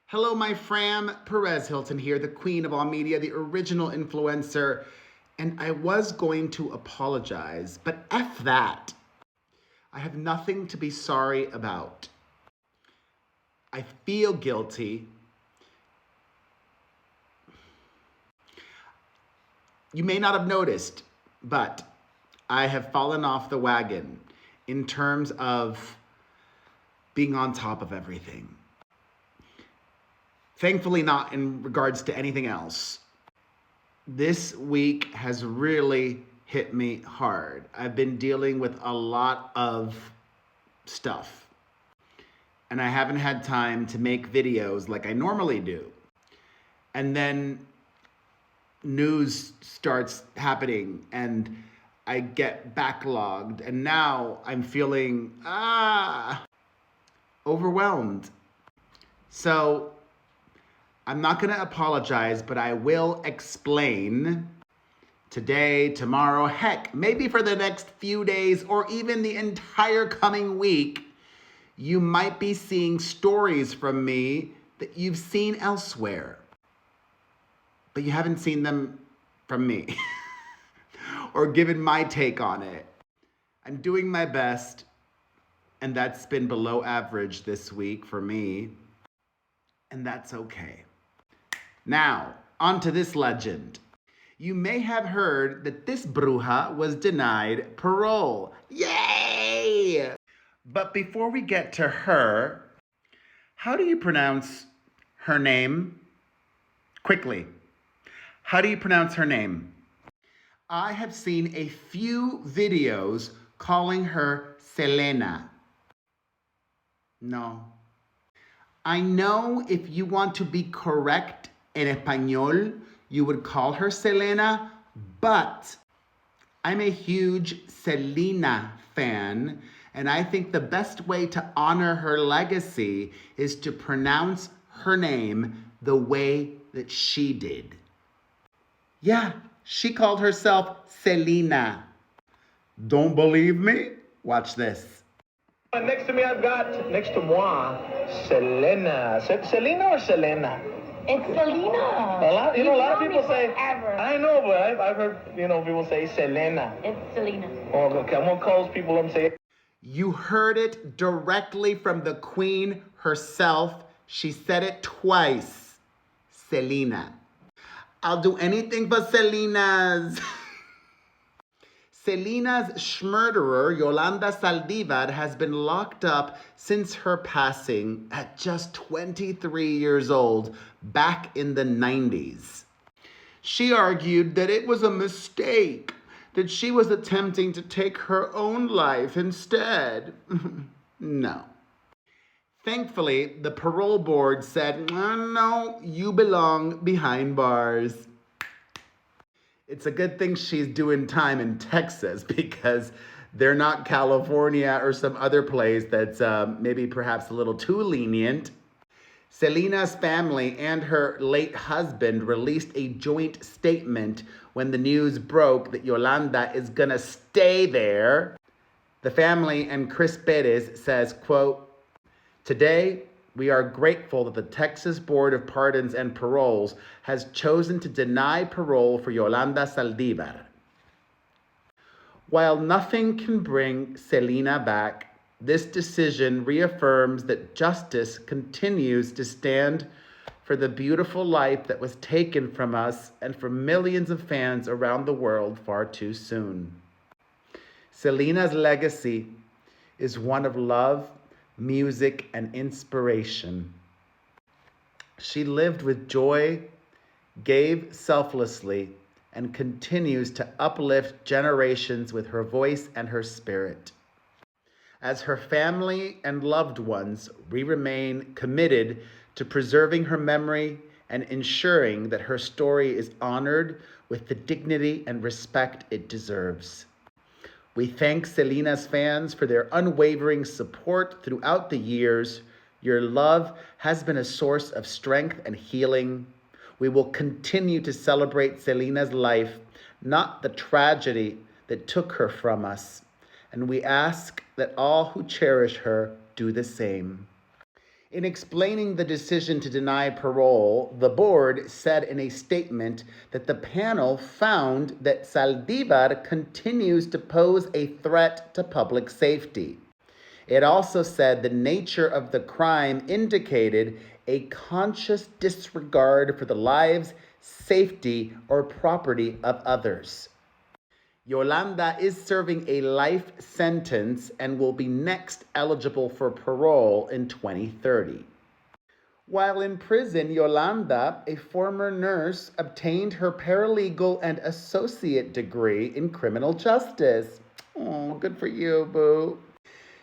Hello, my fam. Perez Hilton here, the queen of all media, the original influencer. And I was going to apologize, but F that. I have nothing to be sorry about. I feel guilty. You may not have noticed, but I have fallen off the wagon in terms of being on top of everything. Thankfully, not in regards to anything else. This week has really hit me hard. I've been dealing with a lot of stuff, and I haven't had time to make videos like I normally do. And then news starts happening, and I get backlogged, and now I'm feeling overwhelmed. So I'm not going to apologize, but I will explain today, tomorrow, heck, maybe for the next few days or even the entire coming week. You might be seeing stories from me that you've seen elsewhere, but you haven't seen them from me or given my take on it. I'm doing my best, and that's been below average this week for me, and that's okay. Now, on to this legend. You may have heard that this bruja was denied parole. Yay! But before we get to her, how do you pronounce her name? Quickly, how do you pronounce her name? I have seen a few videos calling her Selena. No. I know if you want to be correct in español, you would call her Selena, but I'm a huge Selena fan, and I think the best way to honor her legacy is to pronounce her name the way that she did. Yeah, she called herself Selena. Don't believe me? Watch this. Next to me, I've got, next to moi, Selena. Selena or Selena? It's Selena. A lot of people say. Forever. I know, but I've heard, people say Selena. It's Selena. Oh, okay, I'm gonna call those people and say. You heard it directly from the queen herself. She said it twice. Selena. I'll do anything for Selena's. Selena's schmurderer, Yolanda Saldivar, has been locked up since her passing at just 23 years old back in the 90s. She argued that it was a mistake, that she was attempting to take her own life instead. No. Thankfully, the parole board said, no, you belong behind bars. It's a good thing she's doing time in Texas because they're not California or some other place that's maybe perhaps a little too lenient. Selena's family and her late husband released a joint statement when the news broke that Yolanda is gonna stay there. The family and Chris Perez says, quote, "Today, we are grateful that the Texas Board of Pardons and Paroles has chosen to deny parole for Yolanda Saldivar. While nothing can bring Selena back, this decision reaffirms that justice continues to stand for the beautiful life that was taken from us and from millions of fans around the world far too soon. Selena's legacy is one of love, music, and inspiration. She lived with joy, gave selflessly, and continues to uplift generations with her voice and her spirit. As her family and loved ones, we remain committed to preserving her memory and ensuring that her story is honored with the dignity and respect it deserves. We thank Selena's fans for their unwavering support throughout the years. Your love has been a source of strength and healing. We will continue to celebrate Selena's life, not the tragedy that took her from us. And we ask that all who cherish her do the same. In explaining the decision to deny parole, the board said in a statement that the panel found that Saldivar continues to pose a threat to public safety. It also said the nature of the crime indicated a conscious disregard for the lives, safety, or property of others. Yolanda is serving a life sentence and will be next eligible for parole in 2030. While in prison, Yolanda, a former nurse, obtained her paralegal and associate degree in criminal justice. Oh, good for you, boo.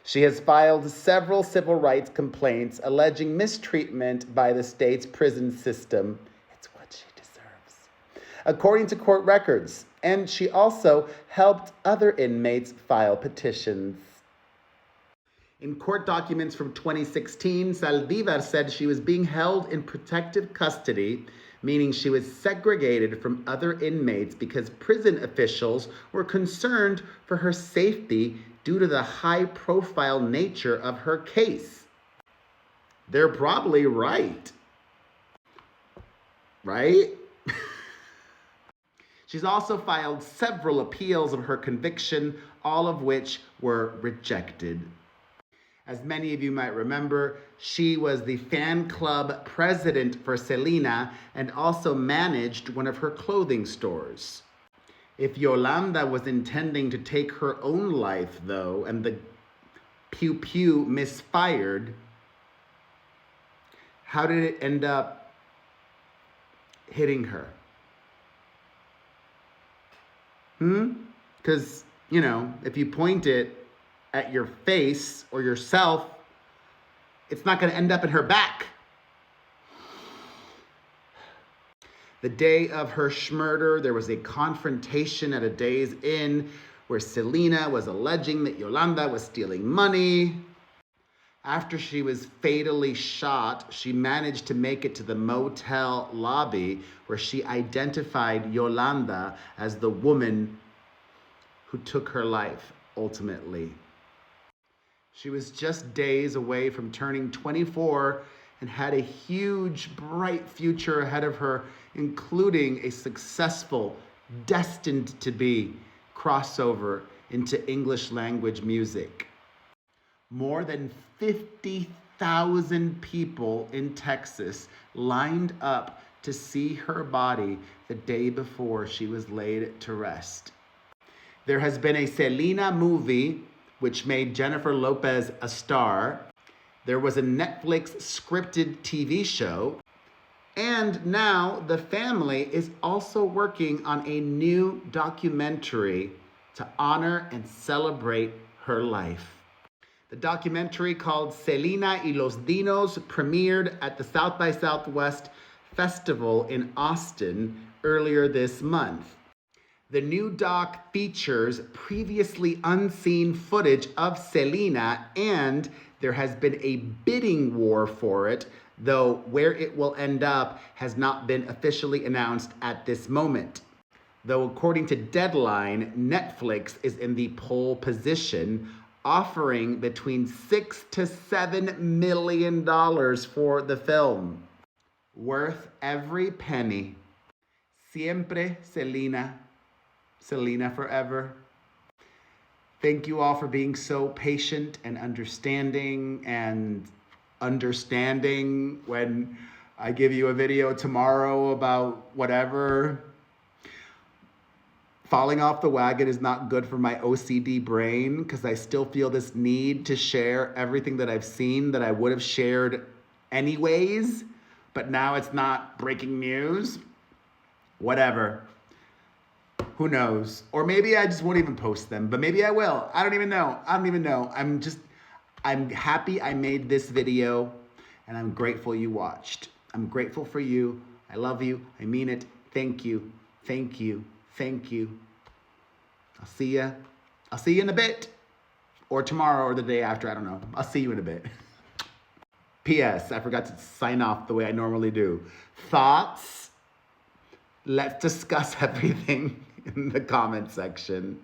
She has filed several civil rights complaints alleging mistreatment by the state's prison system. It's what she deserves, according to court records. And she also helped other inmates file petitions. In court documents from 2016, Saldivar said she was being held in protective custody, meaning she was segregated from other inmates because prison officials were concerned for her safety due to the high-profile nature of her case. They're probably right. Right? She's also filed several appeals of her conviction, all of which were rejected. As many of you might remember, she was the fan club president for Selena and also managed one of her clothing stores. If Yolanda was intending to take her own life, though, and the pew-pew misfired, how did it end up hitting her? Because, if you point it at your face or yourself, it's not going to end up in her back. The day of her schmurder, there was a confrontation at a Days Inn where Selena was alleging that Yolanda was stealing money. After she was fatally shot, she managed to make it to the motel lobby where she identified Yolanda as the woman who took her life ultimately. She was just days away from turning 24 and had a huge, bright future ahead of her, including a successful, destined to be crossover into English language music. More than 50,000 people in Texas lined up to see her body the day before she was laid to rest. There has been a Selena movie which made Jennifer Lopez a star. There was a Netflix scripted TV show. And now the family is also working on a new documentary to honor and celebrate her life. The documentary, called Selena y los Dinos, premiered at the South by Southwest Festival in Austin earlier this month. The new doc features previously unseen footage of Selena, and there has been a bidding war for it, though where it will end up has not been officially announced at this moment. Though according to Deadline, Netflix is in the pole position, offering between $6 to $7 million for the film. Worth every penny. Siempre Selena. Selena forever. Thank you all for being so patient and understanding when I give you a video tomorrow about whatever. Falling off the wagon is not good for my OCD brain because I still feel this need to share everything that I've seen that I would have shared anyways, but now it's not breaking news. Whatever. Who knows? Or maybe I just won't even post them, but maybe I will. I don't even know. I'm happy I made this video, and I'm grateful you watched. I'm grateful for you. I love you. I mean it. Thank you. Thank you. Thank you. I'll see you in a bit. Or tomorrow or the day after. I don't know. I'll see you in a bit. P.S. I forgot to sign off the way I normally do. Thoughts? Let's discuss everything in the comment section.